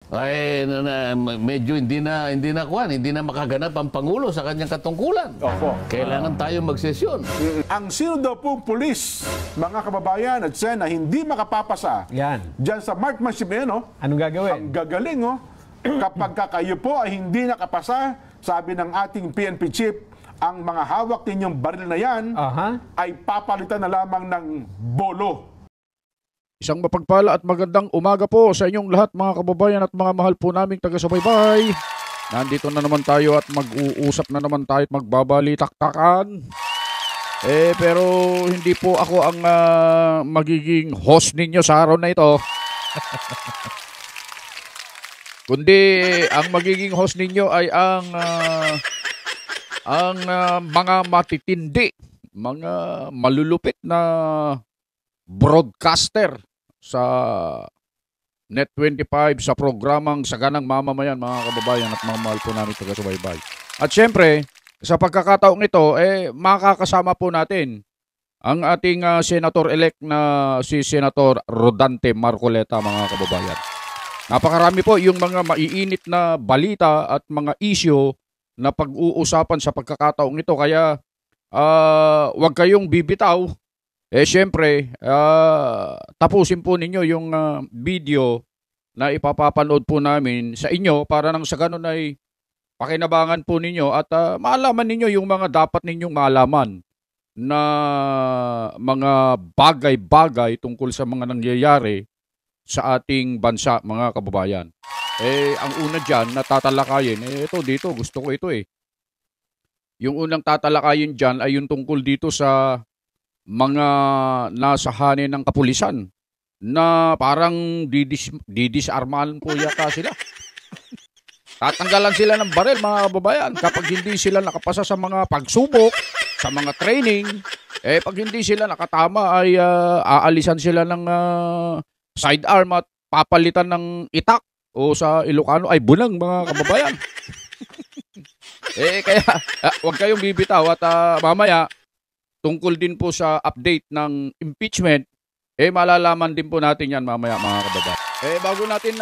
ay medyo hindi na makaganap ang Pangulo sa kanyang katungkulan. Opo. Kailangan tayo magsesyon. Ang sino daw pong pulis, mga kababayan at Sen, na hindi makapapasa dyan sa marksmanship na yan, anong gagawin? Ang gagaling, kapag kayo po ay hindi nakapasa, sabi ng ating PNP chief, ang mga hawak ninyong baril na yan ay papalitan na lamang ng bolo. Isang mapagpala at magandang umaga po sa inyong lahat mga kababayan at mga mahal po naming taga-subaybay. Nandito na naman tayo at mag-uusap na naman tayo at magbabalitaktakan. Pero hindi po ako ang magiging host ninyo sa araw na ito. Kundi ang magiging host ninyo ay ang mga matitindi, mga malulupit na broadcaster sa Net25 sa programang Saganang Mamamayan, mga kababayan at mga mahal po namin taga-subaybay. At syempre, sa pagkakataong ito, makakasama po natin ang ating senator-elect na si Senator Rodante Marcoleta, mga kababayan. Napakarami po yung mga maiinit na balita at mga isyu na pag-uusapan sa pagkakataong ito. Kaya huwag kayong bibitaw. Siyempre, tapusin po ninyo yung video na ipapapanood po namin sa inyo para nang sa ganun ay pakinabangan po ninyo at maalaman ninyo yung mga dapat ninyong malaman na mga bagay-bagay tungkol sa mga nangyayari sa ating bansa, mga kababayan. Ang una dyan na tatalakayin, ito dito, gusto ko ito . Yung unang tatalakayin dyan ay yung tungkol dito sa mga nasahanin ng kapulisan na parang didisarmahan po yata sila. Tatanggalan sila ng baril, mga kababayan, kapag hindi sila nakapasa sa mga pagsubok, sa mga training. Pag hindi sila nakatama ay aalisan sila ng sidearm at papalitan ng itak o sa Ilocano ay bunang, mga kababayan. Kaya huwag kayong bibitaw at mamaya tungkol din po sa update ng impeachment, malalaman din po natin yan mamaya, mga kababayan. Bago natin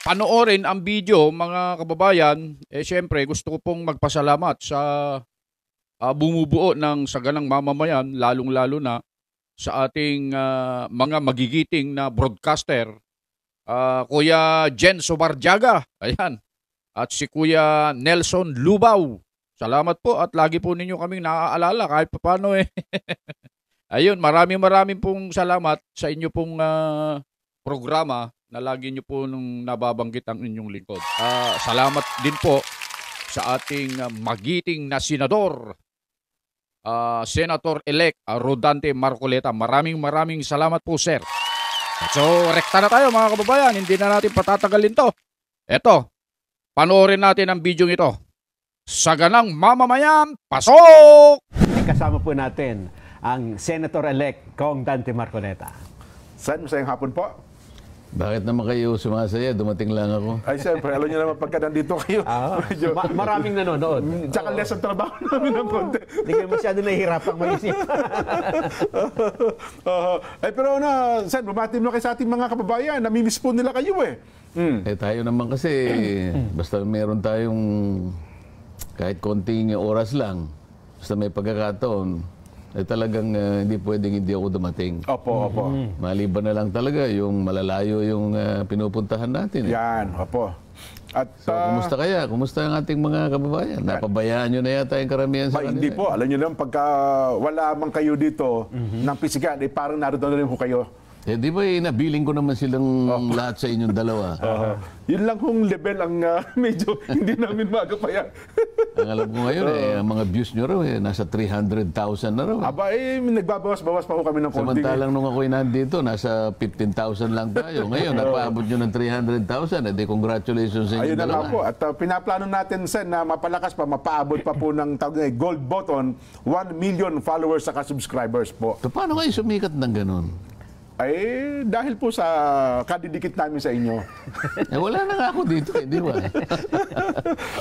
panoorin ang video, mga kababayan, syempre gusto ko pong magpasalamat sa bumubuo ng Saganang Mamamayan, lalong-lalo na sa ating mga magigiting na broadcaster, Kuya Jen Sobarjaga, ayan, at si Kuya Nelson Lubaw. Salamat po at lagi po ninyo kaming naaalala kahit paano . Ayun, maraming pong salamat sa inyo pong programa na lagi nyo po nung nababanggit ang inyong lingkod. Salamat din po sa ating magiting na senador, Senator-elect Rodante Marcoleta. Maraming salamat po, sir. So, rekta na tayo, mga kababayan. Hindi na natin patatagalin to. Eto, panoorin natin ang video ito. Saganang Mamamayan, pasok! Kasama po natin ang Senator-elect Kong Dante Marcoleta. Sen, masayang hapon po. Bakit naman kayo sumasaya? Dumating lang ako. Ay, siyempre, alam niyo naman pagka nandito kayo. Maraming nanonood. Tsaka less ang trabaho namin ng konti. Hindi kayo masyado nahihirapang mag-isip. Pero Sen, bumati mo kayo sa ating mga kababayan. Namimiss po nila kayo . Tayo naman kasi, basta meron tayong kahit konting oras lang, basta may pagkakataon, talagang hindi pwedeng hindi ako dumating. Opo. Maliban na lang talaga yung malalayo yung pinupuntahan natin. Yan, opo. At, so, kumusta kaya? Kumusta ang ating mga kababayan? Napabayaan nyo na yata yung karamihan sa kanila. Hindi po. Alam nyo naman, pagka wala man kayo dito ng physical, parang naroon na rin po kayo. Di ba nabiling ko naman silang lahat sa inyong dalawa? Yun lang kung level ang medyo hindi namin magapayan. Ang alam ko ngayon, ang mga views nyo raw, nasa 300,000 na raw. Aba, nagbabawas-bawas pa po kami ng konti. Samantalang nung ako'y nandito, nasa 15,000 lang tayo. Ngayon, napaabot nyo ng 300,000. Congratulations sa inyong dalawa. Ayun na po. At pinaplano natin, Sen, na mapalakas pa, mapaabot pa po ng gold button, 1 million followers saka subscribers po. So, paano kayo sumikat ng ganun? Ay, dahil po sa kadidikit namin sa inyo. Wala na nga ako dito, di ba?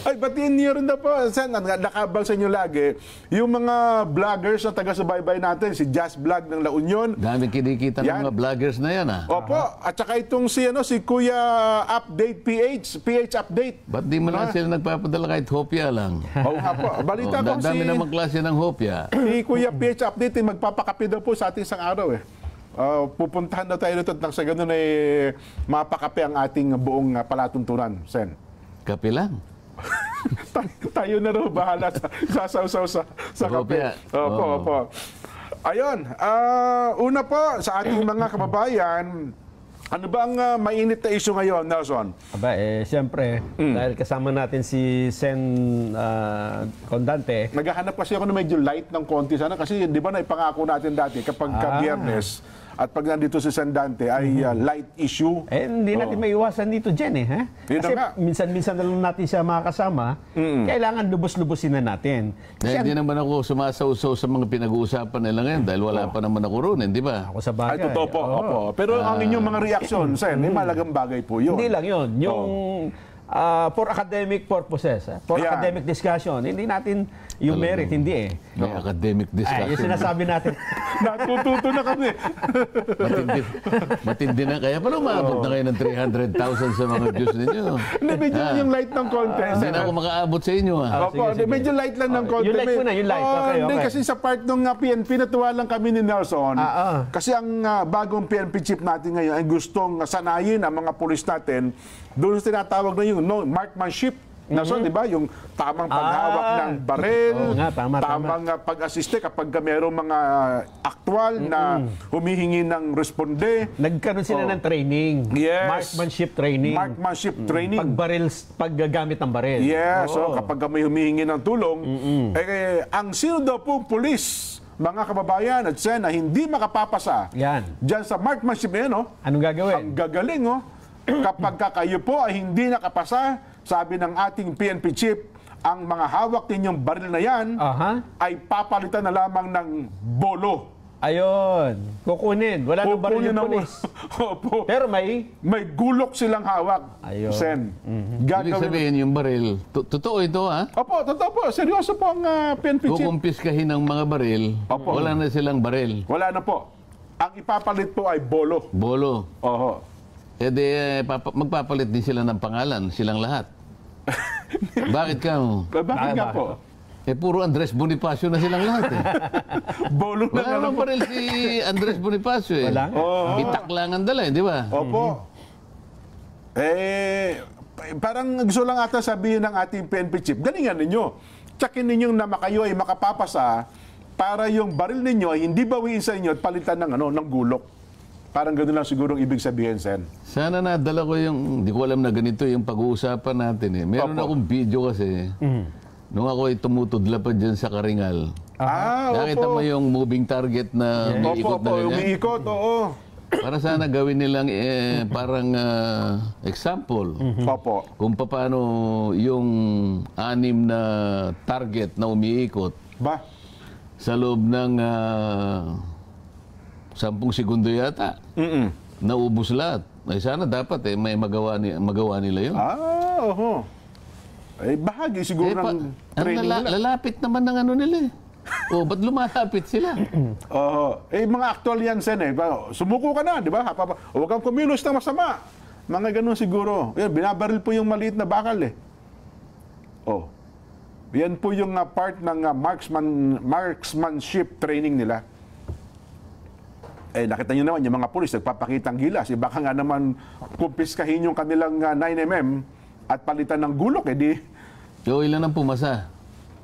Ay, batiin niyo rin na po, Sen, nakabang sa inyo lagi, yung mga vloggers na taga-subaybay natin, si Jazz Vlog ng La Union. Daming kinikita ng mga vloggers na yan, ah. Opo, at saka itong si Kuya Update PH Update. Ba't di mo lang sila nagpapadala kahit hopya lang? Oo nga po. Balita ko Dami namang klase ng hopya. si Kuya PH Update, magpapakape daw po sa ating isang araw eh. Pupuntahan na tayo rito nang sa ganun ay mapakape ang ating buong palatuntunan, Sen. Kape lang. Tayo na raw bahala sa sasaw sa kape. Opo, opo. Ayun, una po sa ating mga kababayan, ano ba ang mainit na issue ngayon, Nelson? Aba, siyempre, dahil kasama natin si Sen Condante. Naghahanap kasi ako na medyo light ng konti sana kasi di ba naipangako natin dati kapag Biyernes at pag nandito si Sandante ay light issue. Hindi natin maiwasan dito, Jen, eh. Kasi minsan-minsan na lang natin siya makakasama, kailangan lubos-lubosin na natin. Kasi hindi naman ako sumasaw-saw sa mga pinag-uusapan nila ngayon dahil wala pa naman ako roon, di ba? Ako sa bagay. Ay, totoo po. Opo. Pero ang inyong mga reaksyon, Sen, may malagang bagay po yun. Hindi lang yun. Yung for academic purposes, for academic discussion, hindi natin yung merit, hindi eh. May academic discussion. Yung sinasabi natin. Natututo na kami. Matindi na. Kaya pala umabot na kayo ng 300,000 sa mga views ninyo. Hindi, medyo yung light ng konti. Hindi na ako makaabot sa inyo. Opo, medyo light lang ng konti. Yung light muna, yung light. Okay. Hindi, kasi sa part ng PNP, natuwa lang kami ni Nelson. Kasi ang bagong PNP chief natin ngayon ay gustong sanayin ang mga pulis natin doon sa tinatawag na yung marksmanship. Nelson, di ba? Yung tamang paghawak ng baril, tamang pag-asiste kapag merong mga aktwal na humihingi ng responde. Nagkaroon sila ng training. Yes. Marksmanship training. Marksmanship training. Paggamit ng baril. Yes. So, kapag may humihingi ng tulong, ang sino daw pong pulis, mga kababayan at Sen, na hindi makapapasa dyan sa marksmanship na yan, anong gagawin? Ang gagaling, kapag kayo po ay hindi nakapasa, sabi ng ating PNP chief, ang mga hawak ninyong baril na yan ay papalitan na lamang ng bolo. Ayun. Kukunin. Wala nang baril yung pulis. Opo. Pero may gulok silang hawak. Ayun. Sen. Ibig sabihin yung baril. Totoo ito, ha? Opo, totoo po. Seryoso po ang PNP chief. Kukumpiskahin ng mga baril, wala na silang baril. Wala na po. Ang ipapalit po ay bolo. Bolo. Oho. Magpapalit din sila ng pangalan, silang lahat. Bakit ka? Bakit nga po? Puro Andres Bonifacio na silang lahat eh. Bolo na Wala naman baril si Andres Bonifacio eh. Wala. Itak lang ang dala, di ba? Opo. Parang gusto lang ata sabihin ng ating PNP chief, galingan ninyo. Tsakin ninyong na kayo ay makapapasa para yung baril ninyo ay hindi bawiin sa inyo at palitan ng gulok. Parang gano'n lang siguro ang ibig sabihin, Sen. Sana nadala ko yung, di ko alam na ganito yung pag-uusapan natin eh. Meron akong video kasi, nung ako ay tumutudla pa dyan sa Karingal. Nakita mo yung moving target na umiikot na ganyan? Umiikot, oo. Para sana gawin nilang parang example. Opo. Kung paano yung 6 na target na umiikot sa loob ng 10 segundo yata. Naubos lahat. Ay sana dapat may magawa nila yun. Oho. Bahagi siguro ng training nila. Lalapit naman ng ano nila eh. Ba't lumalapit sila? Mga actual yan, Sen eh. Sumuko ka na, di ba? Huwag kang kumilos na masama. Mga ganun siguro. Binabaril po yung maliit na bakal eh. Yan po yung part ng marksmanship training nila. Nakita nyo naman yung mga pulis nagpapakitang gilas. Baka nga naman kumpiskahin yung kanilang 9mm at palitan ng gulok. Ilan ang pumasa?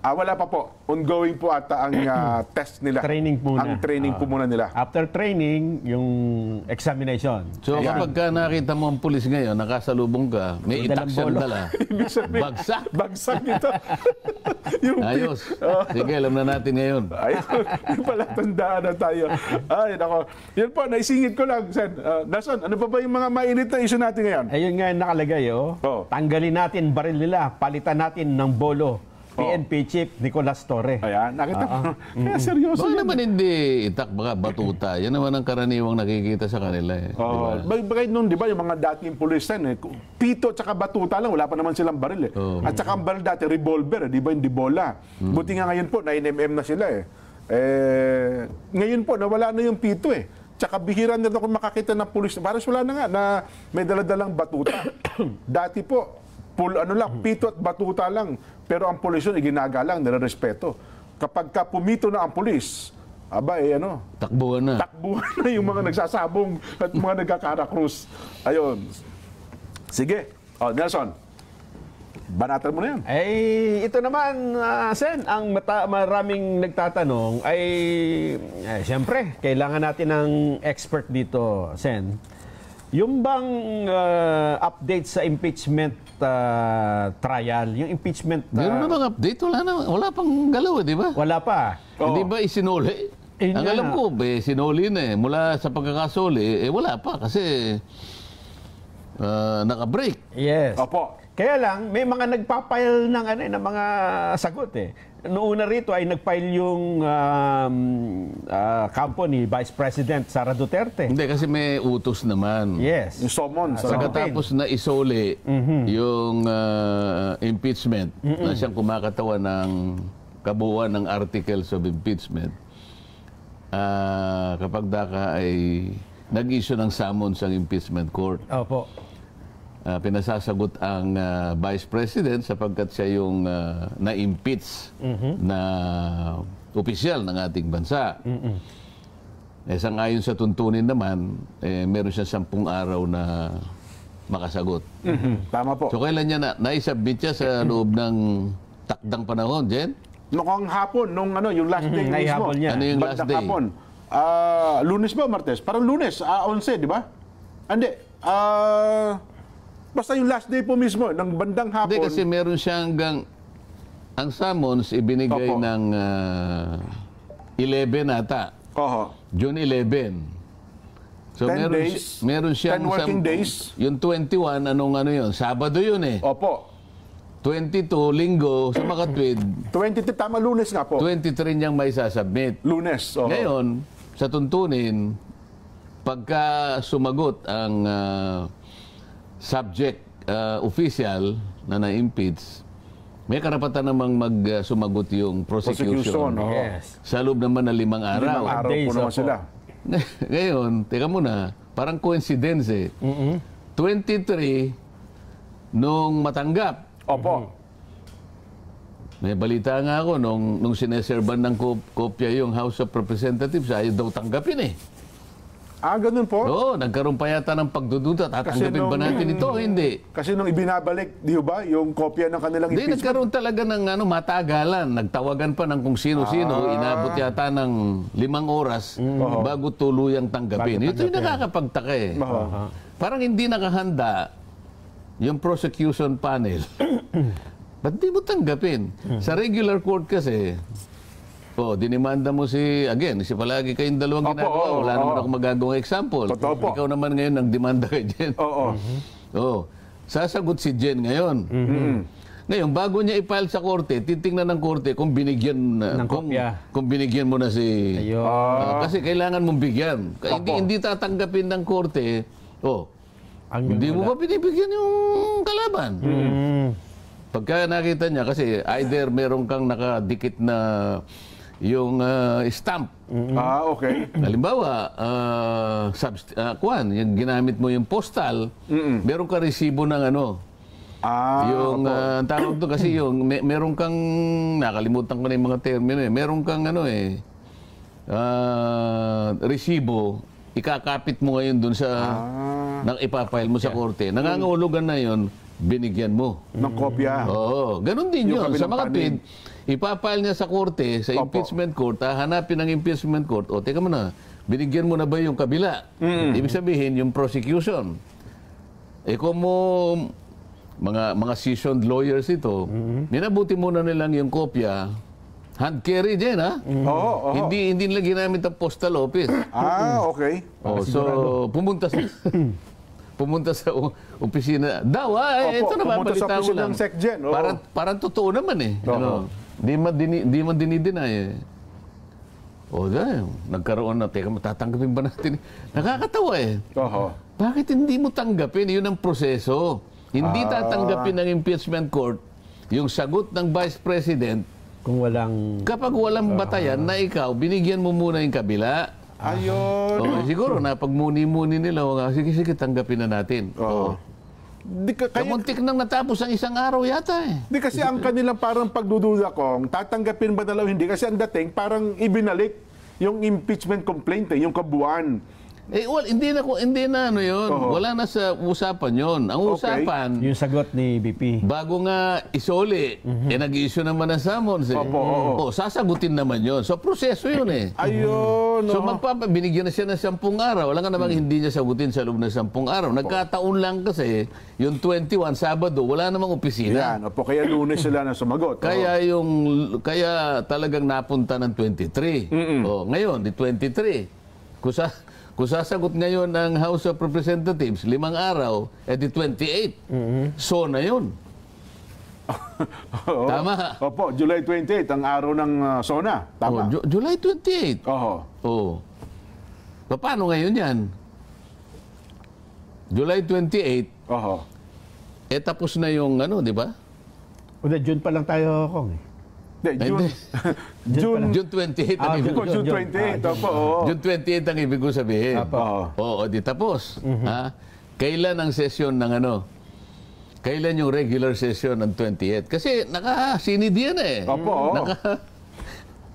Wala pa po. Ongoing po ata ang test nila. Training muna. Ang training po muna nila. After training, yung examination. So kapag nakita mo ang pulis ngayon, nakasalubong ka, may itak siyang dala. Bagsak. Bagsak nito. Ayos. Sige, alam na natin ngayon. Yung pala, tandaan na tayo. Ay, nako. Yan po, naisingit ko lang, Sen. Nelson, ano pa ba yung mga mainit na issue natin ngayon? Ayun nga yung nakalagay, Tanggalin natin baril nila, palitan natin ng bolo. PNP Chief Nicolas Torre. Ayan, nakita mo. Kaya seryoso Baka yan. naman hindi itak, baka batuta. Yan naman ang karaniwang nakikita sa kanila eh. Oh, bagay nun, di ba, yung mga dating pulisan, pito at saka batuta lang, wala pa naman silang baril eh. At saka ang baril dati, revolver, di ba, hindi bola. Buti nga ngayon po, 9mm na sila eh. Ngayon po, nawala na yung pito eh. Tsaka bihira na ako makakita ng pulis. Parang wala na nga na may daladalang batuta. Dati po, pito at batuta lang. Pero ang pulis yun, ginagalang, nilarespeto. Kapag ka pumito na ang pulis, Takbuhan na. takbuhan na yung mga nagsasabong at mga nagkakarakrus. Ayun. sige. Nelson, banatan mo na yan. Ito naman, Sen, ang maraming nagtatanong ay, siyempre, kailangan natin ng expert dito, Sen. Yung bang update sa impeachment trial, yung impeachment... Meron na bang update? Wala pang galaw, di ba? Wala pa. Hindi ba isinuli? Ang alam ko, sinuli na eh. Mula sa pagkakasuli, wala pa kasi naka-break. Yes. Opo. Kaya lang, may mga nagpapile ng mga sagot eh. Noong una rito ay nagpile yung kampo ni Vice President Sara Duterte. Hindi, kasi may utos naman. Yes. Yung summon. Pagkatapos na isoli yung impeachment, na siyang kumakatawan ng kabuuan ng articles of impeachment, kapag daka ay nag-issue ng summons ang impeachment court. Opo. Pinasasagot ang Vice President sapagkat siya yung na-impeach na opisyal ng ating bansa. Sangayon sa tuntunin naman, meron siya 10 araw na makasagot. Tama po. So kailan niya naisubmit siya sa loob ng takdang panahon, Jen? Noong hapon, yung last day mismo. hapon niya. Ano yung last Bandang day? hapon. Lunes ba, Martes? Parang Lunes, 11, di ba? Hindi. Basta yung last day po mismo, ng bandang hapon. Hindi, kasi meron siya hanggang... Ang summons ibinigay Opo. ng 11 ata. Oho. June 11. So 10 days, meron siyang 10 working days. Yung 21, anong yun? Sabado yun eh. Opo. 22, linggo, sa makatwid, 23, tama, Lunes nga po. 23 niyang may sasubmit. Lunes. Oho. Ngayon, sa tuntunin, pagka sumagot ang subject official na na-impeach, may karapatan namang sumagot yung prosecution. Oho. Yes. Sa loob naman ng 5 araw. 5 araw Days, po naman opo. sila. Ngayon, teka muna, parang coincidence eh. 23 nung matanggap. Opo. May balita nga ako nung sineserban ng kopya yung House of Representatives, ayaw daw tanggapin eh. Ganun po. Oo, nagkaroon pa yata ng pagdududa. Tatanggapin ba natin ito o hindi? Kasi nung ibinabalik, di ba, yung kopya ng kanilang Hindi, impeachment. nagkaroon talaga ng matagalan. Nagtawagan pa ng kung sino-sino. Inabot yata ng 5 oras bago tuluyang tanggapin. Ito yung nakakapagtaka eh. Parang hindi nakahanda yung prosecution panel. Ba't di mo tanggapin? Sa regular court kasi, dinimanda mo si palagi kayong dalawang ginagawa. Wala naman ako magagawang example. Totoo po. Ikaw naman ngayon ang demanda kay Jen. Oo. Sasagot si Jen ngayon. Ngayon, bago niya i-file sa korte, titingnan ng korte kung binigyan Ng kopya. kung binigyan mo na si... Ayun. kasi kailangan mong bigyan. Hindi tatanggapin ng korte, hindi mo ba binibigyan yung kalaban? Pagka nakita niya, kasi either meron kang nakadikit na yung stamp. Okay. Halimbawa, yung ginamit mo yung postal, meron ka resibo ng yung ang tawag doon kasi yung meron kang, nakalimutan ko na yung mga termino eh, meron kang resibo, ikakapit mo ngayon doon sa nang ipapile mo sa korte. Nangangahulugan na yon, binigyan mo. Ng kopya. Oo, ganun din Yung yun. Sa kabilang mga panig. tweet, ipapile niya sa korte, sa impeachment court, hanapin ng impeachment court, teka mo na, binigyan mo na ba yung kabila? Ibig sabihin, yung prosecution. Kung mo, mga seasoned lawyers ito, minabuti muna nilang yung kopya, hand carry din, ha? Oo. Hindi nila ginamit ang postal office. Okay. So, pumunta sa pumunta sa opisina. Daw, Opo, ito na pumunta sa babalita ko opisina lang. ng SecGen, oo. Parang totoo naman eh. Oo. Ano, di man dinideny eh. O dahil, nagkaroon na, teka, matatanggapin ba natin? Nakakatawa eh. Oho. Bakit hindi mo tanggapin? Yun ang proseso. Hindi tatanggapin ng impeachment court yung sagot ng Vice President Kung walang... kapag walang batayan na ikaw, binigyan mo muna yung kabila. Ayun. Siguro, napagmuni-muni nila, sige, tanggapin na natin. Oo. Kamuntik nang natapos ang isang araw yata eh. Di kasi ang kanilang parang pagdududa kong tatanggapin ba nila o hindi kasi ang dating parang ibinalik yung impeachment complaint yung kabuuan. Hindi na ano yun. Oo. Wala na sa usapan yun. Ang Okay. usapan, Yung sagot ni BP. bago nga isoli, nag-i-issue naman ng summons eh. Opo, oo. Sasagutin naman yun. So, proseso yun eh. Ayun. So, no? binigyan na siya ng 10 araw. Wala nga namang hindi niya sagutin sa loob ng 10 araw. Nagkataon lang kasi, yung 21, Sabado, wala namang opisina. Yan. Opo, kaya Lunes sila na sumagot. Kaya talagang napunta ng 23. Ngayon, di 23. Kung sasagot ngayon ng House of Representatives, 5 araw, di 28. So na yun. Oo. Tama. Opo, July 28 ang araw ng SONA. Tama. July 28. Oho. Paano ngayon yan? July 28, Oho. tapos na yung di ba? O na, June pa lang tayo, Kong. June. June. June 28 ang ibig ko. June 28. Opo. Oo. June 28 ang ibig ko sabihin. Oo, di tapos. Ha? Kailan ang session ng Kailan yung regular session ng 28? Kasi nakasinid yan eh. Opo.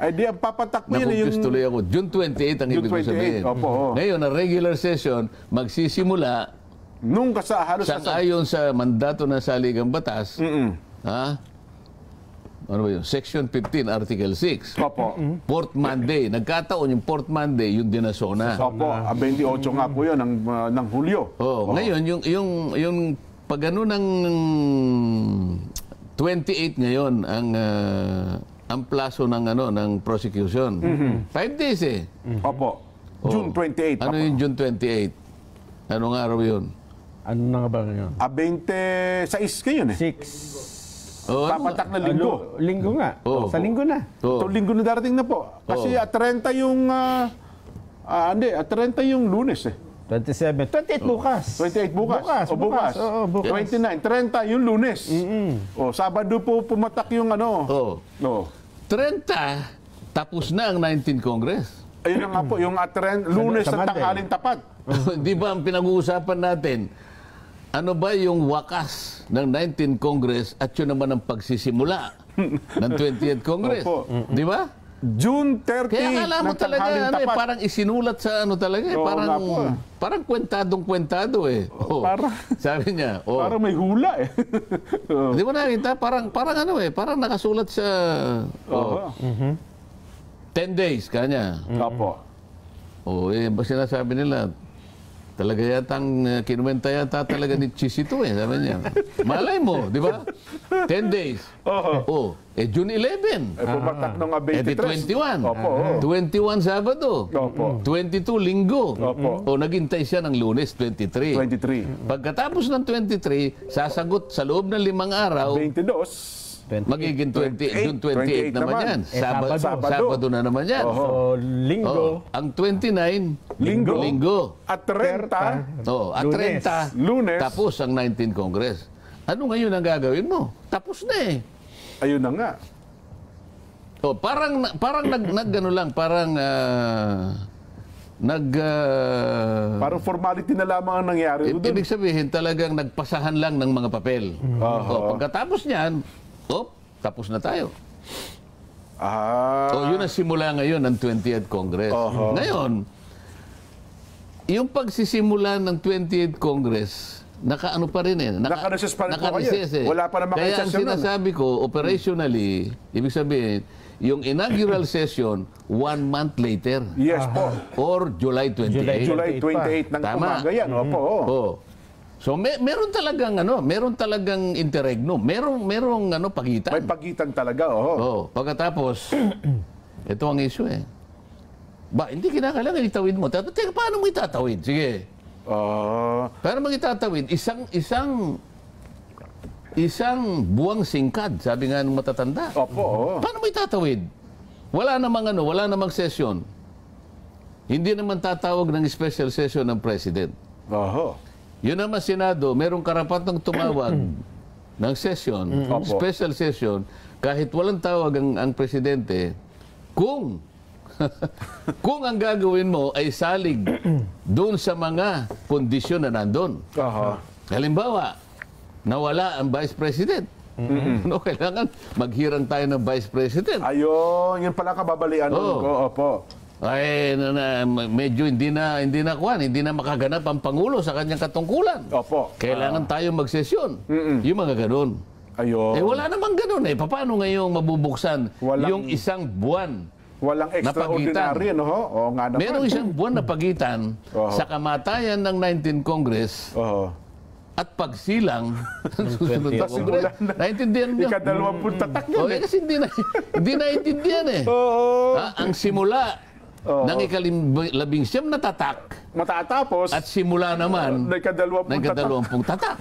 Ay di ang papatakbo yun Nakumpis tuloy ako. June 28 ang June ibig ko 28, sabihin. opo. Ngayon, ang regular session magsisimula nung halos sang-ayon sa mandato ng Saligang Batas. Ha? Ano ba yun? Section 15, Article 6. Opo. Fourth Monday. Nagkataon yung fourth Monday, yung dinasona. Opo. 28 nga po yun ng Hulyo. Ngayon, yung pag ng 28 ngayon ang plaso ng prosecution. 5 days eh. Opo. June 28. Ano yung June 28? Anong araw yun? Ano na nga ba ngayon? 26 ngayon eh. 6. Papatak na linggo. Linggo nga. Oo. Sa linggo na. Ito linggo na darating na po. Kasi 30 yung 30 yung Lunes eh. 27. 28 bukas. 28 bukas. Bukas. Oo, bukas. 29, 30 yung Lunes. Sabado po pumatak yung Oh. 30, tapos na ang 19th Congress. Ayun na nga po, yung Lunes Sa na Monday. tanghalin tapat. Di ba ang pinag-uusapan natin, ano ba yung wakas ng 19th Congress at yun naman ang pagsisimula ng 20th Congress? Opo. Di ba? June 30 Kaya akala mo ng talaga, tanghalin tapat. parang isinulat sa talaga eh. Oo nga po. Parang kwentadong-kwentado eh. Parang- sabi niya, Parang may hula eh. Di ba nakita? Parang parang nakasulat sa 10 days kanya. Opo. Ba sinasabi nila, talaga yatang kinuwenta yata talaga ni Chisito eh, sabi niya. Malay mo, di ba? 10 days. June 11. Pumatak nung Di 23. 21. Opo. 21 Sabado. Opo. 22 Linggo. Opo. Naghintay siya ng Lunes, 23. 23. Pagkatapos ng 23, sasagot sa loob ng 5 araw, 22. magiging June 28 naman yan. Sabado na naman yan. So, linggo. Ang 29, Linggo. At 30. At 30, Lunes. tapos ang 19th Congress. Ano ngayon ang gagawin mo? Tapos na eh. Ayun na nga. Parang naggano lang, parang Parang formality na lamang ang nangyari doon. ibig sabihin talagang nagpasahan lang ng mga papel. Pagkatapos niyan, tapos na tayo. Yun ang simula ngayon ng 20th Congress. Ngayon, yung pagsisimula ng 20th Congress, nakaano pa rin eh. Naka-recess pa rin po kayo. Naka-recess eh. Wala pa namang Kaya ang session nun. sinasabi ko, operationally, ibig sabihin, yung inaugural session, 1 month later. Yes po. Or July 28. July 28 ng Tama. umaga yan. Opo. So meron talagang interregnum. Merong pagitan. May pagitan talaga. Pagkatapos, ito ang issue eh. Hindi kinakailangan itawid mo. Teka, paano mo itatawid? Sige. Paano mo itatawid? Isang buwang singkad, sabi nga ng matatanda. Opo. Paano mo itatawid? Wala namang session. Hindi naman tatawag ng special session ng President. Yun naman Senado, merong karapatang tumawag ng session, special session, kahit walang tawag ang Presidente, kung kung ang gagawin mo ay salig doon sa mga kondisyon na nandun. Halimbawa, nawala ang Vice President. Kailangan maghirang tayo ng Vice President. Ayun, yun pala kababalian. Opo. Ay, medyo hindi na makaganap ang Pangulo sa kanyang katungkulan. Opo. Kailangan tayo magsesyon. Yung mga ganun. Ayun. Wala namang ganun eh. Paano ngayong mabubuksan yung isang buwan? Walang extraordinary, no? Nga naman. Merong isang buwan na pagitan sa kamatayan ng 19th Congress at pagsilang ng susunod na Congress. Naintindihan niyo? Ika-20 tatak yun. Kasi hindi naintindihan eh. Ang simula ng ika-19 na tatak matatapos at simula naman ng ika-20 tatak.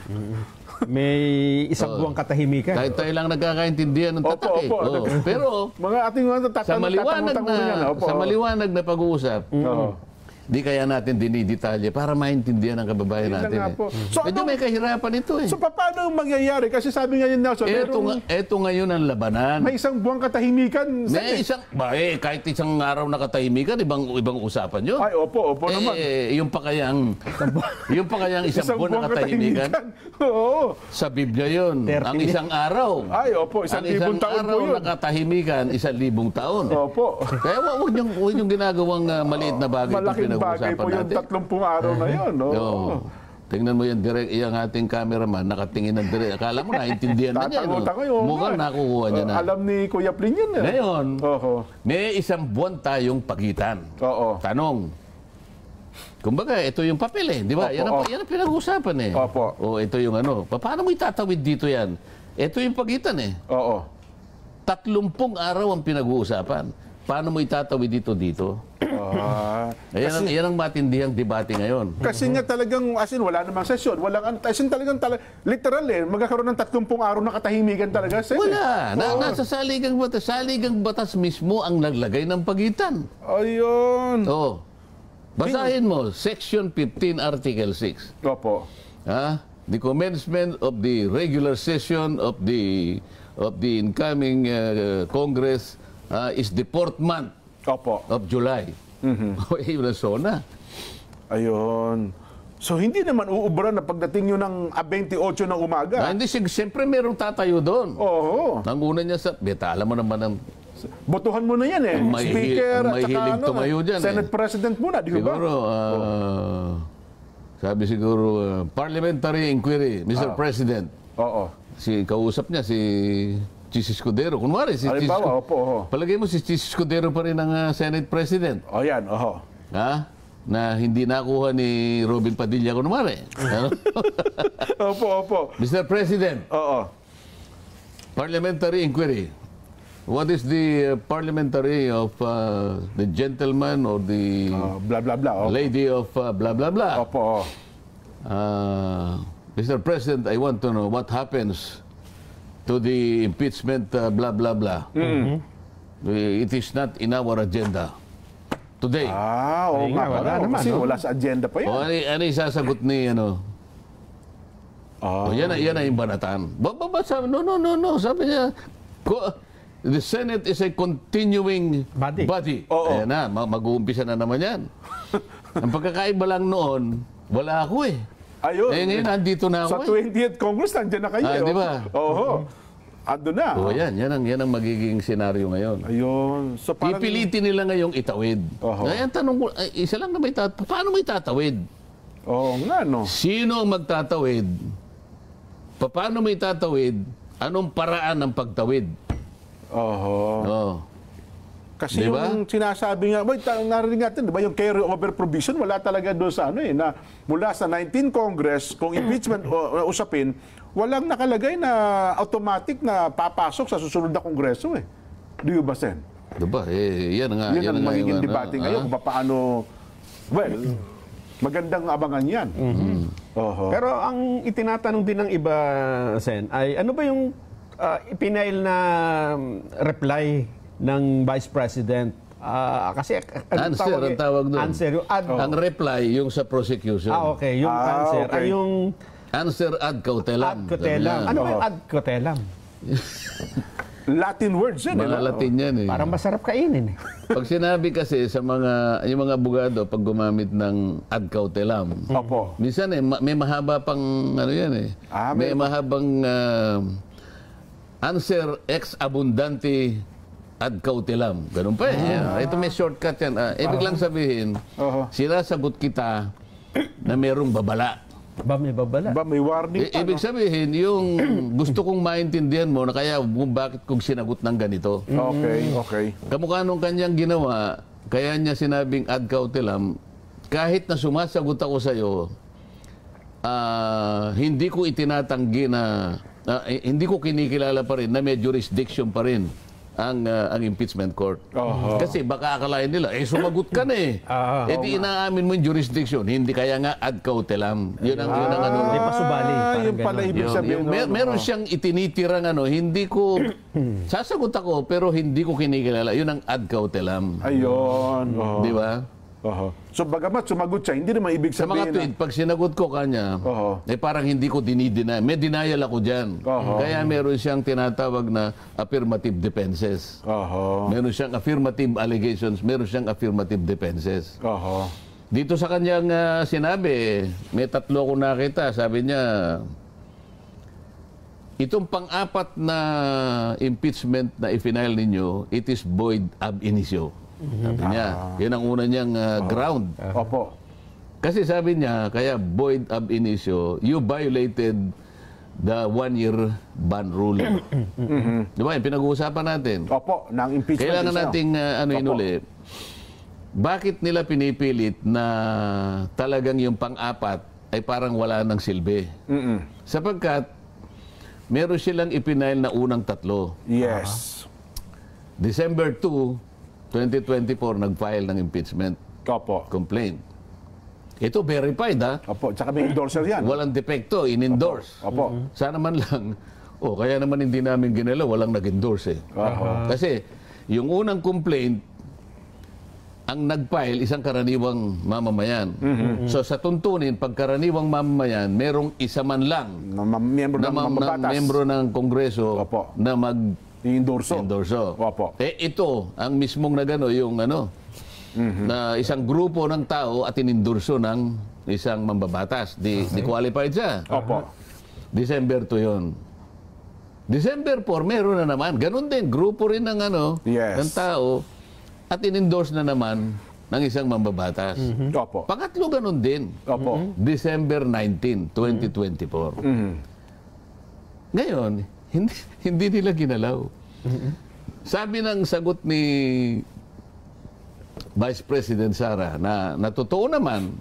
May isang buwang katahimikan. Kahit tayo lang nagkakaintindihan ng tatak eh. Pero mga ating sa maliwanag na pag-uusap, di kaya natin dinidetalye para maintindihan ang kababayan natin. So, medyo may kahirapan ito eh. So paano mangyayari? Kasi sabi nga yun, Nelson, ito ngayon ang labanan. May isang buwang katahimikan. Kahit isang araw na katahimikan, ibang usapan yun. Ay, opo naman. Yung pa kayang isang buwan na katahimikan. Sa Biblia yun. Ang isang araw. Ay, opo, isang libong taon po yun. Ang araw na katahimikan, 1,000 taon. Opo. Kaya huwag niyong ginagawang maliit na bagay malaking bagay po yung 30 araw na yun. Tingnan mo yan, direct, yung ating cameraman, nakatingin ng direct. Akala mo, naintindihan na niya. Mukhang nakukuha niya na. Alam ni Kuya Plin yun. Ngayon, may isang buwan tayong pagitan. Tanong. Kumbaga, ito yung papel eh. Di ba? Yan ang pinag-uusapan eh. Ito yung paano mo itatawid dito yan? Ito yung pagitan eh. 30 araw ang pinag-uusapan. Paano mo itatawid dito? Yan ang matindihang debate ngayon. Kasi nga talagang, wala namang sesyon. Literal eh, magkakaroon ng 30 araw na katahimikan talaga. Wala. Nasa saligang batas mismo ang naglagay ng pagitan. Ayun. Basahin mo, Section 15, Article 6. The commencement of the regular session of the incoming Congress is the 4th month of July. Yun ang sona. Ayun. So, hindi naman uubra na pagdating yun ng 28 ng umaga. Hindi, siyempre merong tatayo doon. Ang una niya alam mo naman ang... Botohan mo na yan eh. Speaker at saka Senate President muna, di ba? Siguro, sabi siguro, parliamentary inquiry, Mr. President. Kausap niya si Chis Escudero. Kunwari, si Chis palagay mo si Chis Escudero pa rin ang Senate President. Yan, na hindi nakuha ni Robin Padilla kunwari. Mr. President. Parliamentary inquiry. What is the parliamentary of the gentleman or the blah blah blah lady of blah blah blah? Mr. President, I want to know what happens to the impeachment blah blah blah. It is not in our agenda today. Wala naman. Kasi wala sa agenda pa yan. Ano isasagot ni yan na yung banatan. No. Sabi niya, the Senate is a continuing body. Ayan na, mag-uumpisa na naman yan. Ang pagkakaiba lang noon, wala ako eh. Ayun. Ngayon, nandito na ako sa 20th Congress, nandiyan na kayo. Di ba? Ando na. Yan ang magiging senaryo ngayon. Ayun. So, pipilitin nila ngayong itawid. Ngayon, tanong ko, isa lang na may tatawid. Paano may tatawid? Nga, no? Sino ang magtatawid? Paano may tatawid? Anong paraan ng pagtawid? Kasi yung sinasabi nga, narinig natin, di ba, yung carry over provision, wala talaga doon sa na mula sa 19th Congress, kung impeachment usapin, walang nakalagay na automatic na papasok sa susunod na Kongreso eh. Do you ba, Sen? Diba? Yan nga. Yan ang magiging debate ngayon kung paano, Magandang abangan yan. Oho. Pero ang itinatanong din ng iba, Sen, ay ano ba yung ipinail na reply ng Vice President? Kasi Answer ang tawag doon. Answer, yung Ang reply, yung sa prosecution. okay, yung answer okay. ay yung Answer ad cautelam. ad cautelam. Ano ba yung ad cautelam? Latin words yan. Mga Latin yan eh. Parang masarap kainin. Pag sinabi kasi sa yung mga abogado, pag gumamit ng ad cautelam, Opo. minsan may mahaba pang ano yan eh. May mahabang answer ex abundante ad cautelam. Ganun pa eh. Ito may shortcut yan. Ibig lang sabihin, sinasagot kita na merong babala. Ba may babala? Ba, may warning pa, Ibig sabihin, yung gusto kong maintindihan mo na kaya kung bakit kong sinagot ng ganito. Okay. Kamukha nung kanyang ginawa, kaya niya sinabing ad cautelam, kahit na sumasagot ako sa iyo, hindi ko itinatanggi na, hindi ko kinikilala pa rin na may jurisdiction pa rin ang impeachment court. Kasi baka akalain nila, sumagot ka na eh. Di inaamin mo yung jurisdiction. Hindi kaya nga ad cautelam. Yun ang ano. Hindi pa subali. Yung pala ibig sabihin. Meron siyang itinitirang ano, hindi ko, sasagot ako, pero hindi ko kinikilala. Yun ang ad cautelam. Ayun. Di ba? So bagamat sumagot siya, hindi naman ibig Sa sabihin mga tweet, pag sinagot ko kanya, parang hindi ko dinideny. May denial ako dyan. Kaya meron siyang tinatawag na affirmative defenses. Meron siyang affirmative allegations, meron siyang affirmative defenses. Dito sa kanyang sinabi, may 3 akong nakita. Sabi niya, itong pang-apat na impeachment na i-file ninyo, it is void ab initio. Sabi niya, yun ang una niyang ground. Kasi sabi niya, kaya void ab initio, you violated the 1-year ban rule. Di ba? Yung pinag-uusapan natin. Ng impeachment. Kailangan nating inuli. Bakit nila pinipilit na talagang yung pang-apat ay parang wala ng silbi? Sapagkat meron silang ipinail na unang 3. Yes. December 2, 2024, nag-file ng impeachment complaint. Ito verified Tsaka may endorser yan. Walang depekto, in-endorse. Sana man lang, kaya naman hindi namin ginala, walang nag-endorse eh. Kasi yung unang complaint, ang nag-file, isang karaniwang mamamayan. So sa tuntunin, pag karaniwang mamamayan, merong isa man lang membro ng Kongreso na endorso. Ito, ang mismong yung na isang grupo ng tao at inendorso ng isang mambabatas. Di qualified siya. December 2 yun. December 4, meron na naman. Ganon din, grupo rin ng ng tao at inendorse na naman ng isang mambabatas. Pangatlo ganon din. December 19, 2024. Ngayon, hindi nila ginalaw. Sabi ng sagot ni Vice President Sara na totoo naman,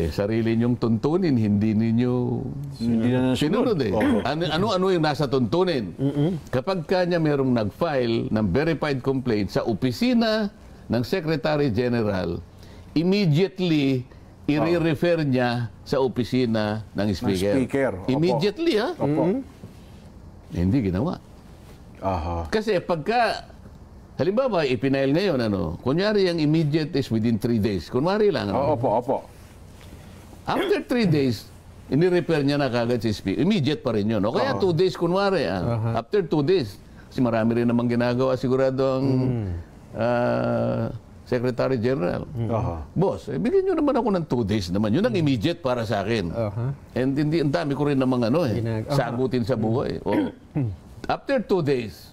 sarili niyong tuntunin, hindi ninyo sinunod eh. Ano yung nasa tuntunin? Kapag kanya merong nag-file ng verified complaint sa opisina ng Secretary General, immediately i-refer niya sa opisina ng Speaker. Immediately Hindi ginawa. Kasi pagka, halimbawa, ipinail ngayon, kunyari ang immediate is within 3 days. Kunwari lang. After 3 days, ini-repair niya na kagad si Speaker. Immediate pa rin yun. O kaya 2 days, kunwari. After 2 days. Kasi marami rin namang ginagawa sigurado ang Secretary General. Boss, bigyan nyo naman ako ng 2 days naman. Yun ang immediate para sa akin. And hindi, ang dami ko rin namang sagutin sa buhay. After 2 days,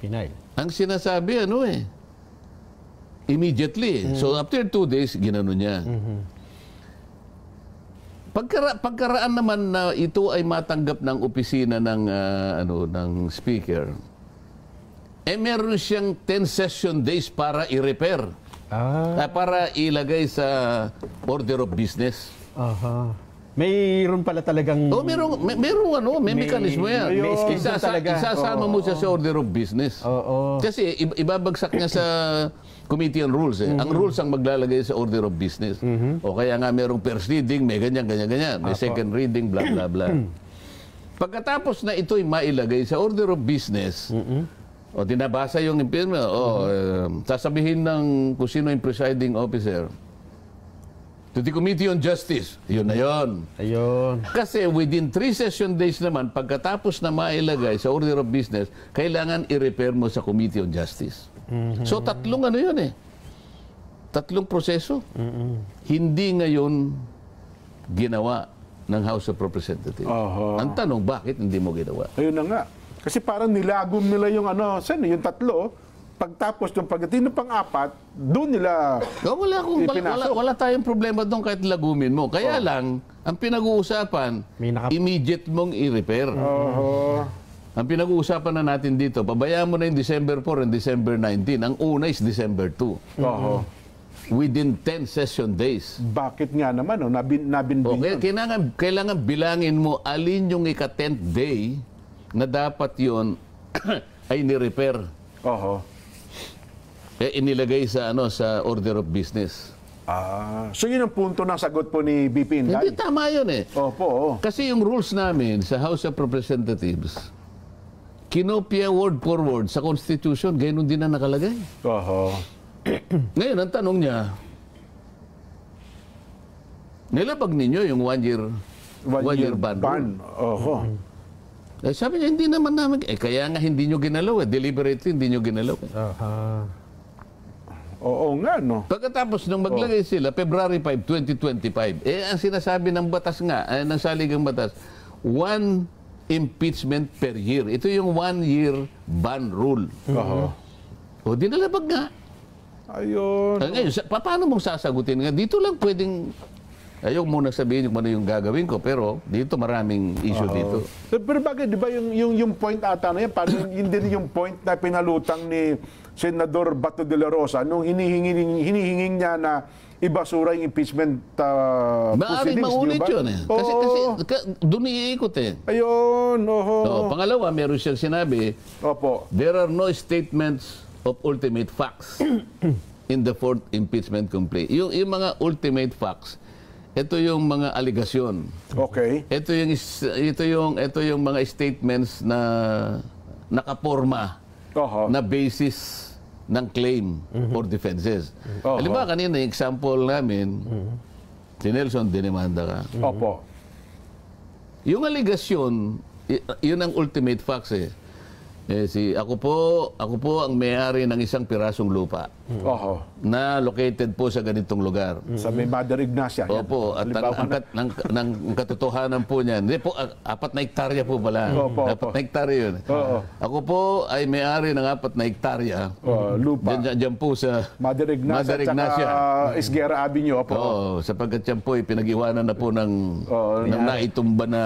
Pinail. ang sinasabi, immediately. So after 2 days, ginano niya. Pagkaraan naman na ito ay matanggap ng opisina ng Speaker, meron siyang 10 session days para i-repair. Para ilagay sa order of business. Mayroon pala talagang... Oh, may mekanismo yan. may schedule talaga. Isasama mo siya sa order of business. Kasi ibabagsak niya sa Committee on Rules. Ang rules ang maglalagay sa order of business. O kaya nga merong first reading, may ganyan. May second reading, blah, blah, blah. Pagkatapos na ito'y mailagay sa order of business, o dinabasa yung impeachment, sasabihin ng kung sino yung presiding officer, to the Committee on Justice. Yun na yun. Ayun. Kasi within 3 session days naman, pagkatapos na mailagay sa order of business, kailangan i-repair mo sa Committee on Justice. So, tatlong ano yun eh. Tatlong proseso. Hindi ngayon ginawa ng House of Representatives. Ang tanong, bakit hindi mo ginawa? Ayun na nga. Kasi parang nilagom nila yung yung tatlo. Pagtapos ng pagdating ng pang-apat, doon nila wala tayong problema doon kahit lagumin mo. Kaya lang, ang pinag-uusapan, immediate mong i-repair. Ang pinag-uusapan na natin dito, pabayaan mo na yung December 4 and December 19. Ang una is December 2. Within 10 session days. Bakit nga naman? Nabinbin. Kailangan bilangin mo alin yung ika-10th day na dapat yon ay ni-repair. Inilagay sa order of business. So yun ang punto ng sagot po ni BP Inday. Hindi, tama yun eh. Kasi yung rules namin sa House of Representatives, kinopya word for word sa Constitution, ganoon din na nakalagay. Ngayon, ang tanong niya, nilabag ninyo yung one year ban rule. Sabi niya, hindi naman namin, kaya nga hindi nyo ginalaw deliberately hindi nyo ginalaw Oo nga, no? Pagkatapos nung maglagay sila, February 5, 2025, ang sinasabi ng batas nga, ng saligang batas, 1 impeachment per year. Ito yung 1-year ban rule. O, dinalabag nga. Ayun. Ngayon, paano mong sasagutin nga? Dito lang pwedeng, ayaw muna sabihin kung ano yung gagawin ko, pero dito maraming issue dito. Pero bakit, di ba yung point ata na yan, parang yun din yung point na pinalutang ni Senador Bato de la Rosa nung hinihinging niya na ibasura yung impeachment maaaring maulit yun eh. Kasi doon iikot eh. Ayun, pangalawa, meron siyang sinabi, there are no statements of ultimate facts in the fourth impeachment complaint. Yung mga ultimate facts, ito yung mga aligasyon. Ito yung mga statements na nakaporma na basis ng claim or defenses. Halimbawa, kanina yung example namin, si Nelson, dinimanda ka. Yung aligasyon, yun ang ultimate facts eh. Ako po ang may-ari ng isang pirasong lupa na located po sa ganitong lugar. Sa may Mother Ignacia. Opo. At ang katotohanan po niyan, hindi po, 4 na hektarya po pala. 4 na hektarya yun. Ako po ay may-ari ng 4 na hektarya. Lupa. Diyan po sa Mother Ignacia. Esguerra Avenue. Sapagkat yan po ay pinag-iwanan na po ng naitumba na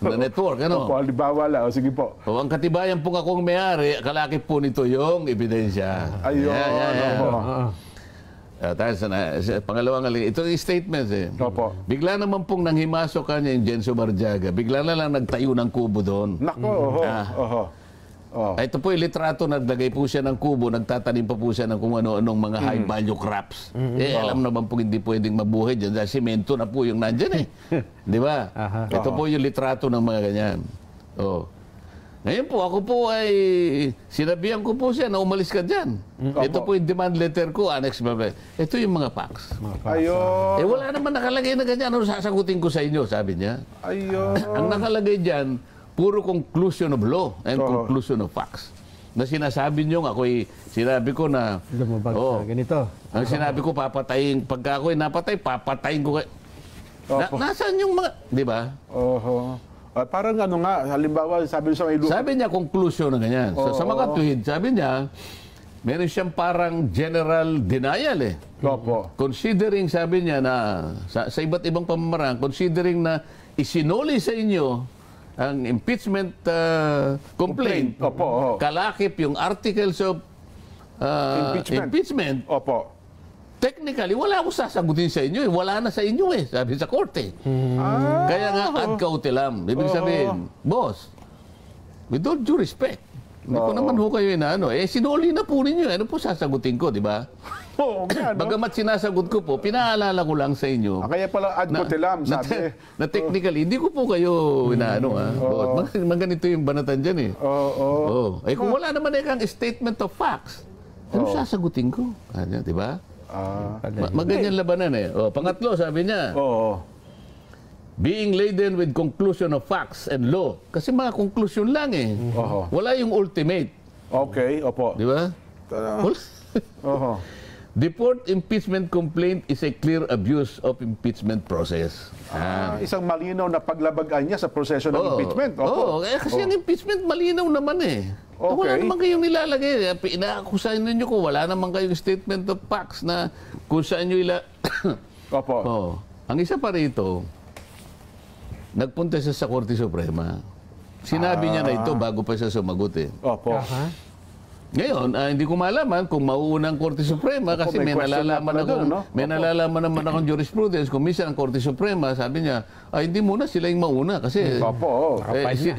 network, halimbawa lang. Sige po. Ang katibayan po akong may-ari, kalakip po nito yung ebidensya. Pangalawang ito yung statements eh. Bigla naman pong nanghimasok kanya yung Jenso Barjaga. Bigla na lang nagtayo ng kubo doon. Ito po yung litrato, naglagay po siya ng kubo, nagtatanim pa po siya ng kung ano-anong mga high value crops. Alam naman po hindi pwedeng mabuhay dyan dahil simento na po yung nandyan eh. Di ba? Ito po yung litrato ng mga ganyan. Ngayon po, ako po ay sinabihan ko po siya na umalis ka dyan. Ito po yung demand letter ko, annex ba. Ito yung mga facts. Wala naman nakalagay na ganyan. Ano sasagutin ko sa inyo, sabi niya. Ang nakalagay dyan, puro conclusion of law and conclusion of facts. Na sinasabi niyo, sinabi ko na, ganito. Ang sinabi ko, papatayin, pagka ako'y napatay, papatayin ko. Nasaan yung mga, di ba? Parang halimbawa, sabi sa may lupa. Sabi niya, conclusion na ganyan. Sa makatuwid, sabi niya, meron siyang parang general denial eh. Considering, sabi niya na, sa iba't ibang pamamaraan, considering na isinuli sa inyo ang impeachment complaint, kalakip yung articles of impeachment. Technically, wala akong sasagutin sa inyo. Wala na sa inyo sabi sa korte. Kaya nga, ad cautelam. Ibig sabihin, boss, with all due respect, hindi ko naman ho kayo inaano. Sinuli na po ninyo. Ano po sasagutin ko, di ba? Oo nga, no? Bagamat sinasagot ko po, pinaalala ko lang sa inyo. Kaya pala ad cautelam, sabi. Na technically, hindi ko po kayo inaano, boss. Ganito yung banatan dyan, kung wala naman kang statement of facts, ano sasagutin ko? Di ba? Maganyan labanan pangatlo, sabi niya, being laden with conclusion of facts and law. Kasi mga conclusion lang Wala yung ultimate. Okay, opo. Di ba? The fourth impeachment complaint is a clear abuse of impeachment process. Isang malinaw na paglabagan niya sa proseso ng impeachment. Opo. Kasi ang impeachment malinaw naman Wala naman kayong nilalagay. Inaakusahan ninyo ko, wala naman kayong statement of facts na kung saan nyo Opo. Ang isa pa rito, nagpunta siya sa Korte Suprema. Sinabi niya na ito bago pa siya sumagot Opo. Ngayon, hindi ko malaman kung mauuna ang Korte Suprema kasi may nalalaman naman akong jurisprudence. Kung minsan ang Korte Suprema, sabi niya, hindi muna sila yung mauna kasi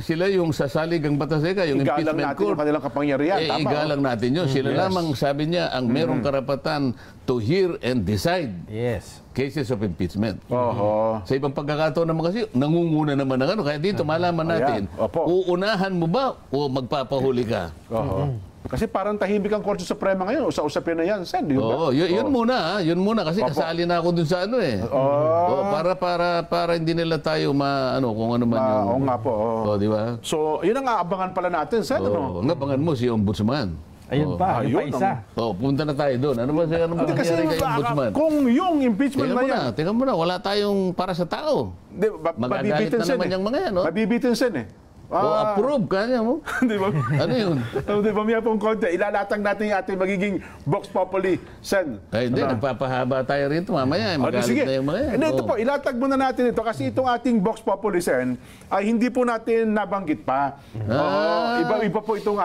sila yung sasalig ang batas yung igalang impeachment natin court. Yung kanilang kapangyarihan. Tama, igalang natin yun. Sila lamang, sabi niya, ang merong karapatan to hear and decide cases of impeachment. Sa ibang pagkakataon naman kasi, nangunguna naman ng kaya dito malaman natin, uunahan mo ba o magpapahuli ka? Kasi parang tahimik ang Korte Suprema ngayon. Usapin na yan, Sen. Yun muna. Yun muna. Kasi kasali na ako dun sa para hindi nila tayo kung ano man yung... Oo nga po. Di ba? So, yun ang aabangan pala natin, Sen. Ang abangan mo si Ombudsman. Ayun pa isa. Punta na tayo doon. Ano ba nangyari kay Ombudsman? Kung yung impeachment na yan... Tingnan mo na, wala tayong para sa tao. Magagalit na naman yung mga yan, Mabibitin, Sen, approve ka niya mo. Di ba? Ano yun? Di ba, may pong konti. Ilalatag natin yung ating magiging Vox Populi, Sen. Hindi, nagpapahaba tayo rito. Mamaya, magalit na yung mga yan. Ito po, ilatag muna natin ito kasi itong ating Vox Populi, Sen, ay hindi po natin nabanggit pa. Iba po itong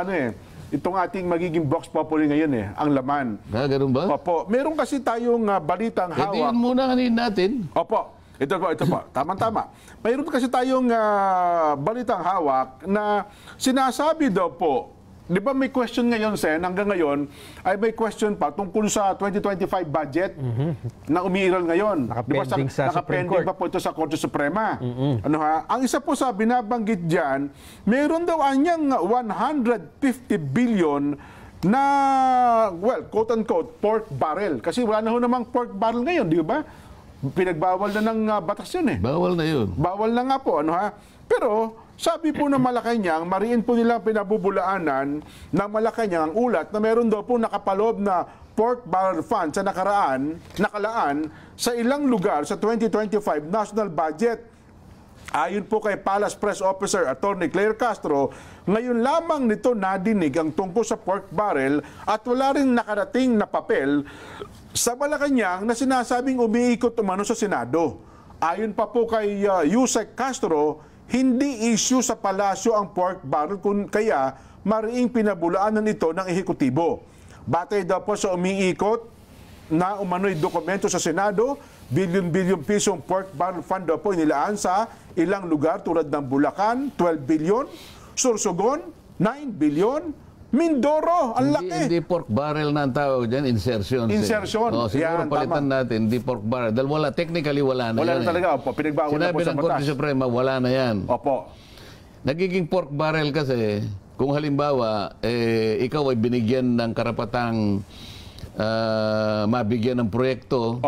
itong ating magiging Vox Populi ngayon ang laman. Ganun ba? Opo. Meron kasi tayong balitang hawak. Yun muna kanin natin. Opo. Ito po. Tama-tama. Mayroon kasi tayong balitang hawak na sinasabi daw po, di ba may question ngayon, Sen, hanggang ngayon, ay may question pa tungkol sa 2025 budget na umiiral ngayon. Nakapending sa Supreme Court. Pa po ito sa Korte Suprema. Ang isa po sa binabanggit dyan, meron daw anyang 150 billion na, quote-unquote, pork barrel. Kasi wala na ho namang pork barrel ngayon, di ba? Pinagbawal na ng batas yun Bawal na yun. Bawal na nga po, Pero, sabi po ng Malacanang, mariin po nila pinabubulaanan ng Malacanang ang ulat na meron daw po nakapaloob na pork barrel fund sa nakalaan sa ilang lugar sa 2025 national budget. Ayon po kay Palace Press Officer Attorney Claire Castro, ngayon lamang nito nadinig ang tungkol sa pork barrel at wala rin nakarating na papel sa Malacanang na sinasabing umiikot umano sa Senado. Ayon pa po kay Yusek Castro, hindi issue sa palasyo ang pork barrel kaya mariing pinabulaanan ito ng ehekutibo. Batay daw po sa umiikot na umano'y dokumento sa Senado, bilyon-bilyon pisong pork barrel fund daw po inilaan sa ilang lugar tulad ng Bulacan, 12 billion, Sorsogon, 9 billion, Mindoro, ang laki. Hindi pork barrel na ang tawag dyan, insertion. Insertion. Siguro palitan natin, hindi pork barrel. Dahil technically wala na yan. Wala na talaga, opo. Pinagbawal na po sa batas. Sinabi ng Korte Suprema, wala na yan. Opo. Nagiging pork barrel kasi, kung halimbawa, ikaw ay binigyan ng karapatang mabigyan ng proyekto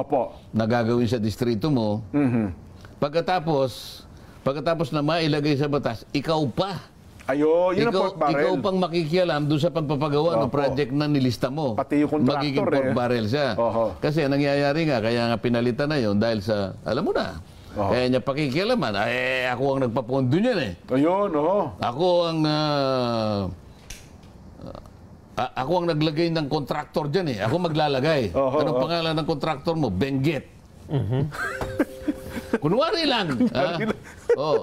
na gagawin sa distrito mo, pagkatapos na mailagay sa batas, ikaw pa. Yun ang pork barrel. Ikaw pang makikialam doon sa pagpapagawa ng project na nilista mo. Pati yung contractor. Magiging pork barrel siya. Kasi ang nangyayari nga, kaya nga pinalitan na yun dahil sa, alam mo na, kaya niya pakikialaman, ako ang nagpapondo niyan Ayun, Ako ang naglagay ng contractor dyan Ako maglalagay. Anong pangalan ng contractor mo? Benguet. Kunwari lang.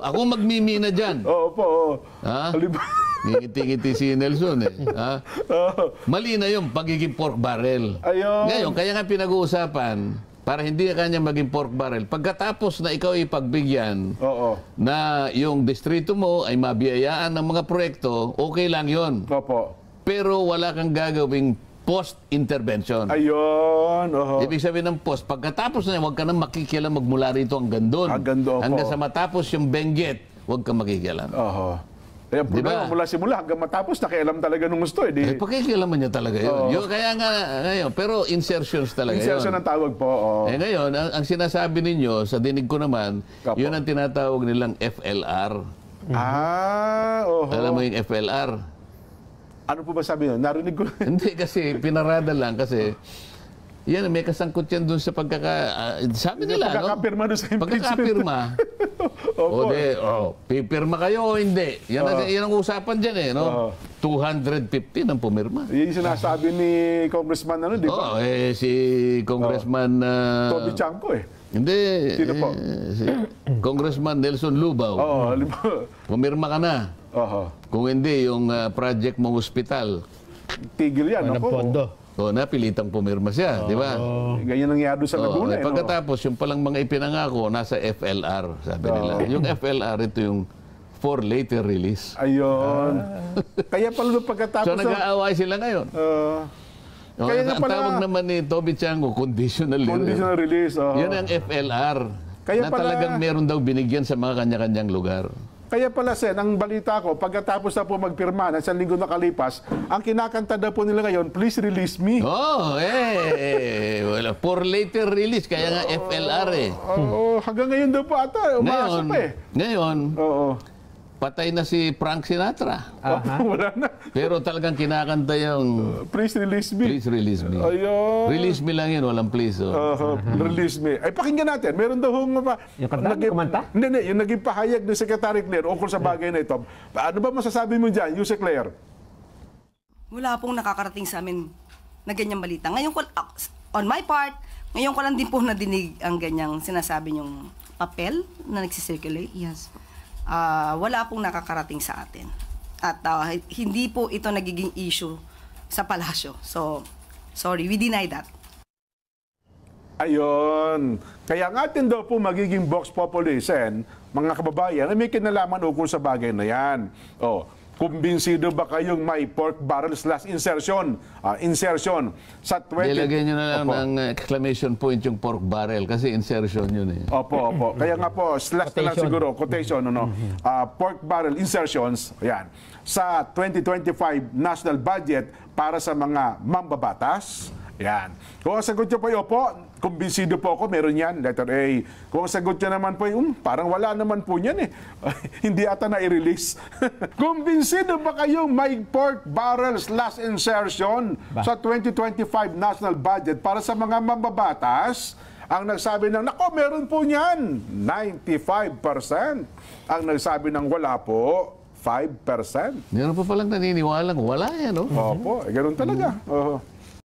Ako magmimina dyan. Opo. Ngingiti-ngiti si Nelson eh. Ha? Mali na yung pagiging pork barrel. Ayun. Ngayon, kaya nga pinag-uusapan, para hindi ka kanya maging pork barrel, pagkatapos na ikaw ipagbigyan Oo. na yung distrito mo ay mabiyayaan ng mga proyekto, okay lang yon. Opo. Pero wala kang gagawing post-intervention. Ayun. Oo. Ibig sabihin ng post, pagkatapos na huwag ka nang makikialam magmula rito hanggang doon. Hanggang doon, Hanggang opo. sa matapos yung Benguet, huwag kang makikialam. Oo. Kaya problema, Diba? mula simula hanggang matapos, nakialam talaga nung gusto. Eh, pakikialaman niya talaga yun. Kaya nga, ngayon, pero insertions talaga Insertion yun. ang tawag po. Oo. Eh ngayon, ang sinasabi ninyo, sa dinig ko naman, Opo. yun ang tinatawag nilang FLR. Oo. Alam mo yung FLR? Ano po ba sabi nyo? Narinig ko. Hindi kasi, pinarada lang kasi, yan, may kasangkot yan dun sa sabi nila, no? Pagkakapirma doon sa impeachment. Pagkakapirma. Opo. Pipirma kayo o hindi. Yan ang usapan dyan eh, no? 250 ng pumirma. Yun yung sinasabi ni Congressman, ano, di ba? Si Congressman... Toby Chanko eh. Hindi. Sino po? Si Congressman Nelson Lubao. Oo, halimbawa. Pumirma ka na. Oo. Kung hindi, yung project mong hospital, Tigil yan, Ng ako. pondo. napilitang pumirma siya, di ba? Ganyan nangyari doon sa Laguna. Pagkatapos, yung palang mga ipinangako, nasa FLR, sabi nila. Yung FLR, ito yung for later release. Ayun. Kaya pala nung pagkatapos... So, nag-aaway sila ngayon. Kaya nga ang pala- tawag naman ni Toby Chango, conditional conditional release. Yun ang FLR. Kaya na pala- talagang meron daw binigyan sa mga kanya-kanyang lugar. Kaya pala, Sen, ang balita ko, pagkatapos na po magpirma na isang linggo nakalipas, ang kinakanta daw po nila ngayon, please release me. Wala. For later release, kaya nga FLR eh. Oo, hanggang ngayon daw po ata, umaasa Ngayon, pa eh. ngayon, Oo. patay na si Frank Sinatra. Wala na. Pero talagang kinakanta yung Please release me. please release me. Ayun. Release me lang yun, walang please. Release me. Ay, pakinggan natin. Meron daw hong... Yung kanta? Yung kumanta? Hindi. Yung naging pahayag ni Secretary Claire ukol sa bagay na ito. Ano ba masasabi mo dyan, Yuse Claire? Wala pong nakakarating sa amin na ganyang balita. Ngayon ko, on my part, ngayon ko lang din po nadinig ang ganyang sinasabi niyong papel na nagsisirculate. Yes. Wala pong nakakarating sa atin. At hindi po ito nagiging issue sa palasyo. So, sorry, we deny that. Ayun. Kaya nga atin daw po magiging Vox Populi, Sen, mga kababayan, na may kinalaman ukol sa bagay na yan. Kumbinsido ba kayong may pork barrels insertion sa 20... Ilagay nyo na lang ng exclamation point yung pork barrel kasi insertion yun eh. Opo. Kaya nga po, slash na lang Quotation. siguro, quotation, pork barrel insertions, ayan, sa 2025 national budget para sa mga mambabatas. Yan. Kung ang sagot nyo po ay opo, kumbinsido po ako, meron yan, letter A. Kung ang sagot nyo naman po ay, parang wala naman po yan eh. Hindi ata na-release. Kumbinsido ba kayong may pork barrel insertion sa 2025 national budget para sa mga mambabatas? Ang nagsabi ng, nako, meron po niyan, 95%. Ang nagsabi ng wala po, 5%. Meron pa palang naniniwalang wala yan, no? Opo, ganun talaga. Oo.